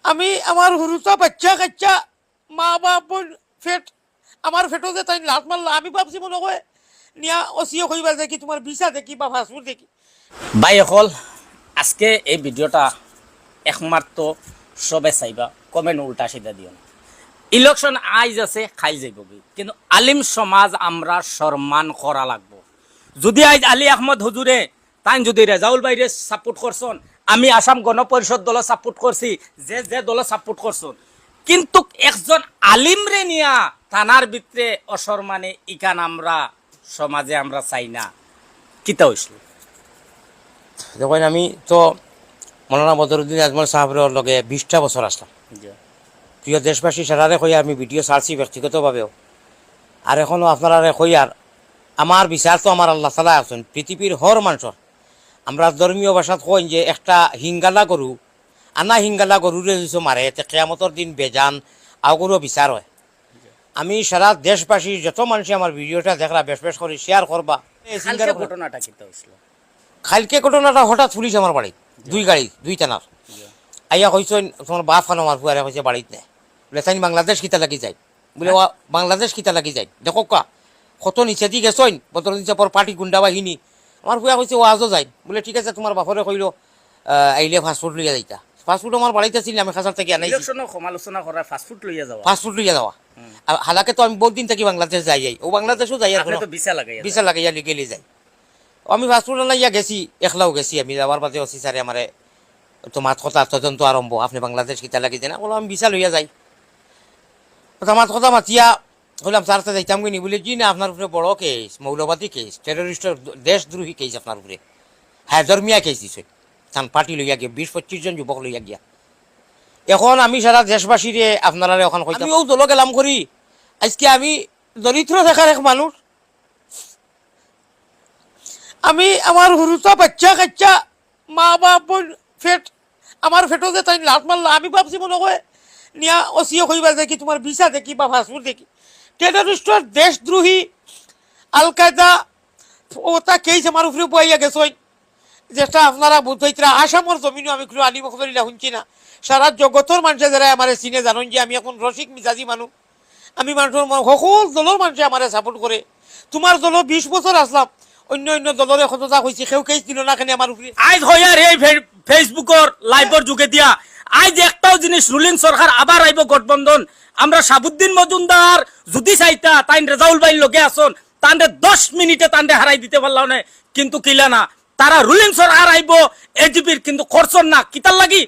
আমি আমার হুরুতা বাচ্চা কাচ্চা মা বাপ ফেট আমার ফেটো যে তাই লাত মারলা আমি ভাবছি মনে হয় নিয়া অসিও কইবা দেখি তোমার ভিসা দেখি বা পাসপোর্ট দেখি। ভাই হল আজকে এই ভিডিওটা একমাত্র সবে চাইবা কমেন্ট উল্টা সিধা দিও না। ইলেকশন আইজ আছে খাই যাইব কিন্তু আলিম সমাজ আমরা সম্মান করা লাগবো। যদি আইজ আলী আহমদ হুজুরে তাই যদি রেজাউল বাইরে সাপোর্ট করছন, আমি আসাম গণপরিষদ দল সাপোর্ট করছি, যে যে দল সাপোর্ট করছন, কিন্তু একজন আলিম রে নিয়া থানার ভিতরে অসম্মানে ইকান আমরা সমাজে আমরা চাই না। কিতা হইছিল? দেখেন আমি তো মৌলানা বদরুদ্দিন আজমল সাহেবের লগে 20টা বছর আসলাম। প্রিয় দেশবাসী সারারে কই আমি ভিডিও ছাড়ছি ব্যক্তিগতভাবেও, আর এখনও আপনারা কই আর আমার বিচার তো আমার আল্লাহ তাআলা আছেন পৃথিবীর হর মানুষের। আমরা ধর্মীয় ভাষাত কই যে একটা হিঙ্গালা গরু আনা হিঙ্গালা গরুরে যদি মারে এতে কিয়ামতের দিন বেজান আগুরও বিচার হয়। আমি সারা দেশবাসী যত মানুষই আমার ভিডিওটা দেখলা বেশ বেশ করে শেয়ার করবা। কালকে ঘটনাটা কিতা হইছিল? কালকে ঘটনাটা হঠাৎ পুলিশ আমার বাড়ি দুই গাড়ি দুই টানার আইয়া কইছেন তোমার বাপ খান আমার ফুয়ারে কইছে বাড়িতে নেই বলে তাই বাংলাদেশ কিতা লাগি যায় বলে বাংলাদেশ কিতা লাগি যায় দেখো কা কত নিচে দি গেছইন বতর নিচে পর পার্টি গুন্ডা বাহিনী। আমার ফুয়া কইছে ও আজও যাই বলে ঠিক আছে তোমার বাপরে কইল আইলে ফাস্টফুড লইয়া যাইতা। ফাস্টফুড আমার বাড়িতে ছিল আমি খাসার থেকে আনাই ইলেকশনের সমালোচনা করা ফাস্টফুড লইয়া যাওয়া। ফাস্টফুড লইয়া যাওয়া হালাকে তো আমি বহুত দিন থেকে বাংলাদেশ যাই ও বাংলাদেশও যাই আর আপনি তো ভিসা লাগাইয়া ভিসা লাগাইয়া গেলে যাই। আমি ফাস্টফুড আনাইয়া গেছি একলাও গেছি আমি যাওয়ার বাদে অসি স্যারে আমারে তোমার কথা তদন্ত আরম্ভ আপনি বাংলাদেশ কিতা লাগি দেনা বলো আমি ভিসা লইয়া যাই। আমার কথা মাতিয়া বললাম স্যার তো যাইতাম কিনি বলে জি না আপনার উপরে বড় কেস মৌলবাদী কেস টেরোরিস্টের দেশদ্রোহী কেস আপনার উপরে হ্যাঁ ধর্মিয়া কেস দিছে তান পার্টি লইয়া গিয়া 20-25 জন যুবক লইয়া গিয়া। এখন আমি সারা দেশবাসীরে আপনারা এখন কইতাম আমিও দল গেলাম করি আজকে আমি দরিদ্র থাকার এক মানুষ। আমি আমার হুরুতা বাচ্চা কাচ্চা মা বাপ ফেট আমার ফেটো যে তাই লাত মারলা আমি ভাবছি মনে হয় নিয়া অসিও কইবা দেখি তোমার ভিসা দেখি বা পাসপোর্ট দেখি। টেরোরিস্টের দেশদ্রোহী আল কায়দা ওটা কেস আমার উপরে বইয়া গেছই যেটা আপনারা বুঝইতরা আসামর জমিনও আমি কোনো আলিম খবরিলা শুনছি না। সারা জগতের মানুষে যারা আমার চিনে জানেন যে আমি এখন রসিক মিজাজি মানুষ। আমি মানুষের সকল দলের মানুষে আমার সাপোর্ট করে। তোমার দল 20 বছর আসলাম অন্য অন্য দলের সততা হয়েছে কেউ কেস দিল না কেন আমার উপরে। আজ হইয়ার এই ফেসবুকর লাইভর যুগে দিয়া আজ একটাও জিনিস রুলিং সরকার আবার আইব গঠবন্ধন। আমরা সাবুদ্দিন মজুমদার যদি চাইতা তাই রেজাউল ভাই লগে আসন তান্ডে 10 মিনিটে তান্ডে হারাই দিতে পারলাম না, কিন্তু কিলা না তারা রুলিং সরকার আইব এজিপির কিন্তু করছন না। কিতার লাগি